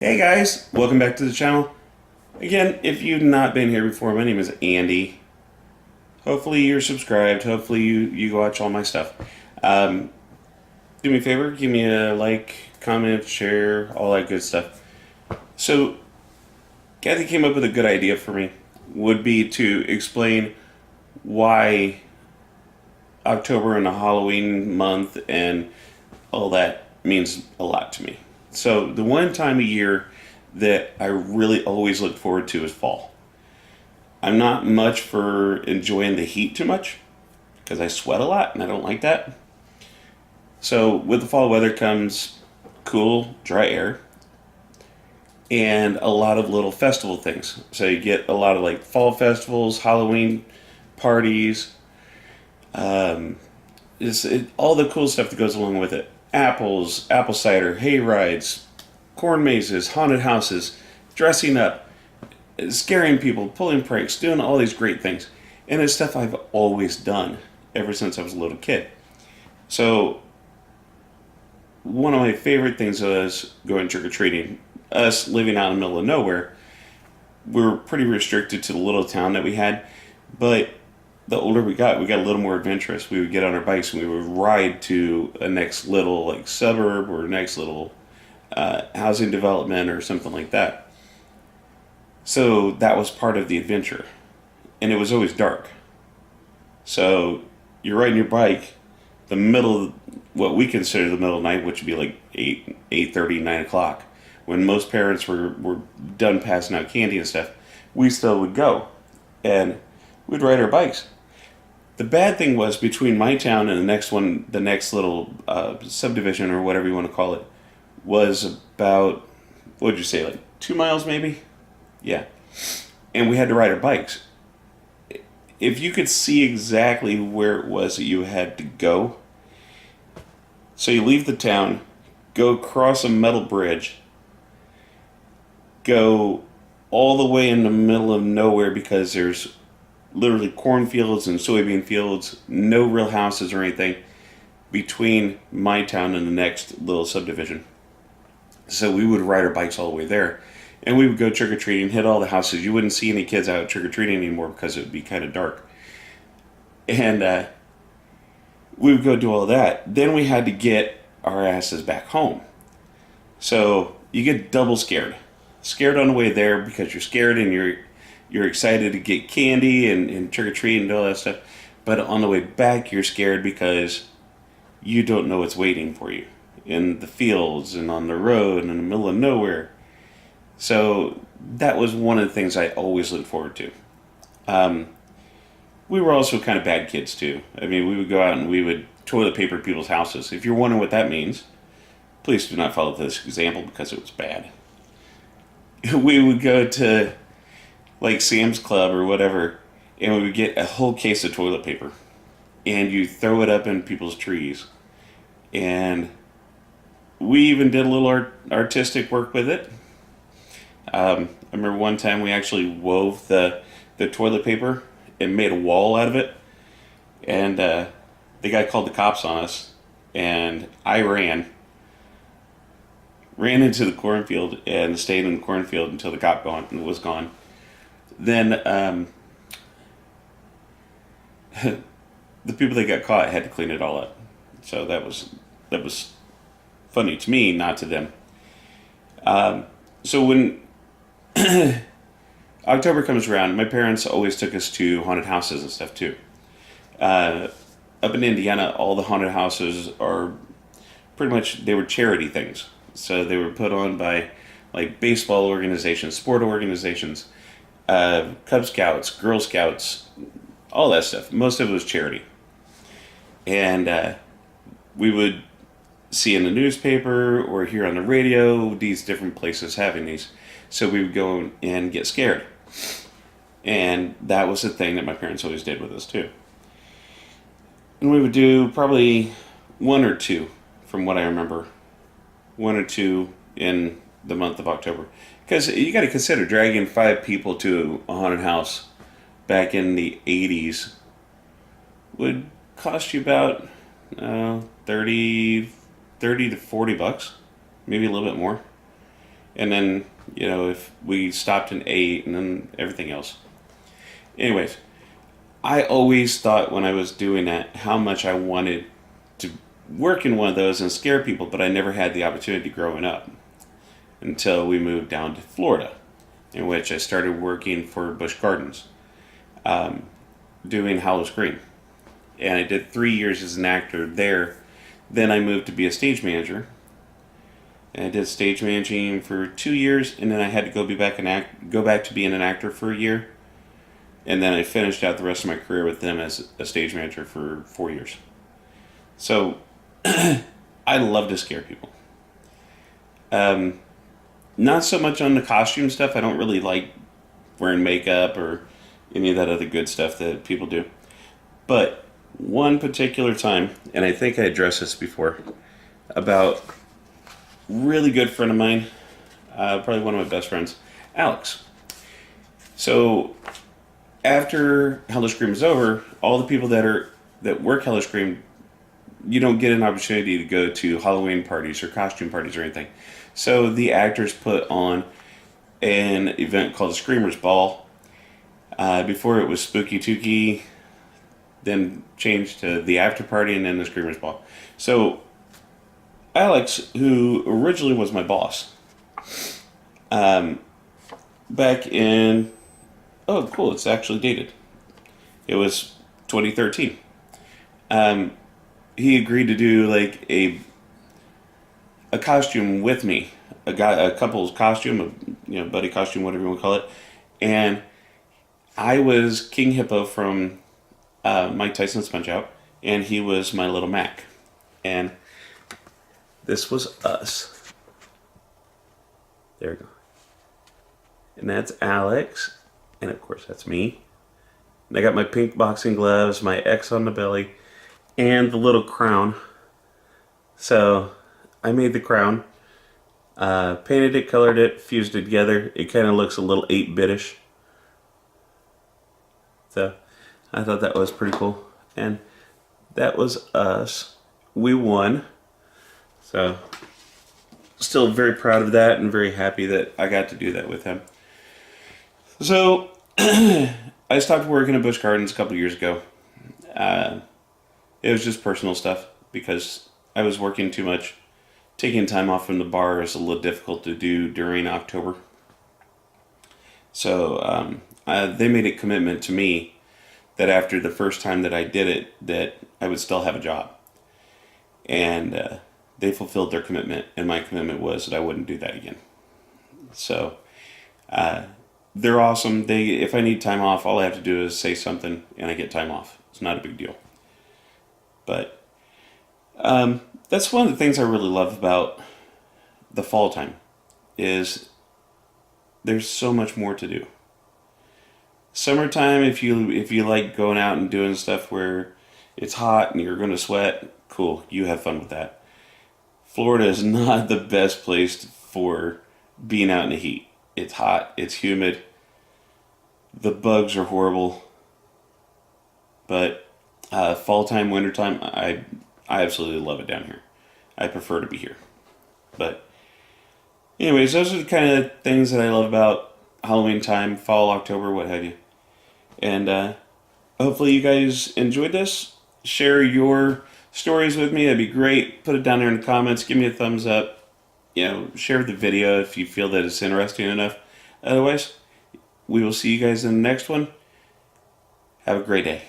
Hey guys, welcome back to the channel. Again, if you've not been here before, my name is Andy. Hopefully you're subscribed. Hopefully you watch all my stuff. Um, do me a favor, give me a like, comment, share, all that good stuff. So, Kathy came up with a good idea for me. Would be to explain why October and the Halloween month and all that means a lot to me. So the one time a year that I really always look forward to is fall. I'm not much for enjoying the heat too much because I sweat a lot and I don't like that. So with the fall weather comes cool, dry air and a lot of little festival things. So you get a lot of like fall festivals, Halloween parties, all the cool stuff that goes along with it. Apples, apple cider, hay rides, corn mazes, haunted houses, dressing up, scaring people, pulling pranks, doing all these great things. And it's stuff I've always done ever since I was a little kid. So, one of my favorite things was going trick-or-treating. Us living out in the middle of nowhere, we were pretty restricted to the little town that we had. But the older we got a little more adventurous. We would get on our bikes and we would ride to a next little like suburb or next little housing development or something like that. So that was part of the adventure, and it was always dark. So you're riding your bike, the middle of what we consider the middle of the night, which would be like 8:30, 9 o'clock, when most parents were done passing out candy and stuff. We still would go, and we'd ride our bikes. The bad thing was between my town and the next one, the next little subdivision or whatever you want to call it, was about, what would you say, like 2 miles maybe? Yeah. And we had to ride our bikes. If you could see exactly where it was that you had to go, so you leave the town, go across a metal bridge, go all the way in the middle of nowhere because there's literally cornfields and soybean fields, no real houses or anything between my town and the next little subdivision. So we would ride our bikes all the way there, and we would go trick-or-treating, hit all the houses. You wouldn't see any kids out trick-or-treating anymore because it would be kind of dark. And we would go do all that. Then we had to get our asses back home. So you get double scared. Scared on the way there because you're scared and you're excited to get candy and trick-or-treat and all that stuff. But on the way back, you're scared because you don't know what's waiting for you in the fields and on the road and in the middle of nowhere. So that was one of the things I always looked forward to. We were also kind of bad kids too. I mean, we would go out and we would toilet paper people's houses. If you're wondering what that means, please do not follow this example because it was bad. We would go to like Sam's Club or whatever, and we would get a whole case of toilet paper, and you throw it up in people's trees. And we even did a little artistic work with it. I remember one time we actually wove the toilet paper and made a wall out of it, and the guy called the cops on us, and I ran into the cornfield and stayed in the cornfield until the cop was gone. Then the people that got caught had to clean it all up. So that was funny to me, not to them. So when October comes around, my parents always took us to haunted houses and stuff too. Up in Indiana, all the haunted houses are pretty much, they were charity things. So they were put on by like baseball organizations, sport organizations, Cub Scouts, Girl Scouts, all that stuff. Most of it was charity. And we would see in the newspaper or hear on the radio these different places having these. So we would go and get scared. And that was the thing that my parents always did with us too. And we would do probably one or two, from what I remember, one or two in the month of October. Because you got to consider dragging 5 people to a haunted house back in the 80s would cost you about 30 to $40, maybe a little bit more. and then if we stopped and ate, and then everything else. Anyways, I always thought when I was doing that how much I wanted to work in one of those and scare people, but I never had the opportunity growing up until we moved down to Florida, in which I started working for Busch Gardens, doing Hollow Scream. And I did 3 years as an actor there. Then I moved to be a stage manager. And I did stage managing for 2 years, and then I had to go back to being an actor for a year. And then I finished out the rest of my career with them as a stage manager for 4 years. So I love to scare people. Not so much on the costume stuff. I don't really like wearing makeup or any of that other good stuff that people do. But one particular time, and I think I addressed this before, about a really good friend of mine, probably one of my best friends, Alex. So after Hellish Scream is over, all the people that work Hellish Scream, you don't get an opportunity to go to Halloween parties or costume parties or anything. So the actors put on an event called the Screamers Ball. Before it was Spooky Tookie, then changed to the After Party, and then the Screamers Ball. So Alex, who originally was my boss, back in, oh cool, it's actually dated. It was 2013. He agreed to do like a costume with me, a couple's costume, buddy costume, whatever you want to call it, and I was King Hippo from Mike Tyson's Punch Out, and he was my little Mac, and this was us. There we go, and that's Alex, and of course that's me. And I got my pink boxing gloves, my X on the belly, and the little crown. So I made the crown, painted it, colored it, fused it together. It kind of looks a little 8-bitish. So I thought that was pretty cool. And that was us. We won. So still very proud of that and very happy that I got to do that with him. So I stopped working at Busch Gardens a couple years ago. It was just personal stuff because I was working too much. Taking time off from the bar is a little difficult to do during October. So they made a commitment to me that after the first time that I did it, that I would still have a job. And they fulfilled their commitment, and my commitment was that I wouldn't do that again. So they're awesome. If I need time off, all I have to do is say something, and I get time off. It's not a big deal. But that's one of the things I really love about the fall time is there's so much more to do. Summertime, if you like going out and doing stuff where it's hot and you're going to sweat, cool, you have fun with that. Florida is not the best place for being out in the heat. It's hot, it's humid, the bugs are horrible. But fall time, winter time, I absolutely love it down here. I prefer to be here. But anyways, those are the kind of things that I love about Halloween time, fall, October, what have you. And hopefully you guys enjoyed this. Share your stories with me. That'd be great. Put it down there in the comments. Give me a thumbs up. Share the video if you feel that it's interesting enough. Otherwise, we will see you guys in the next one. Have a great day.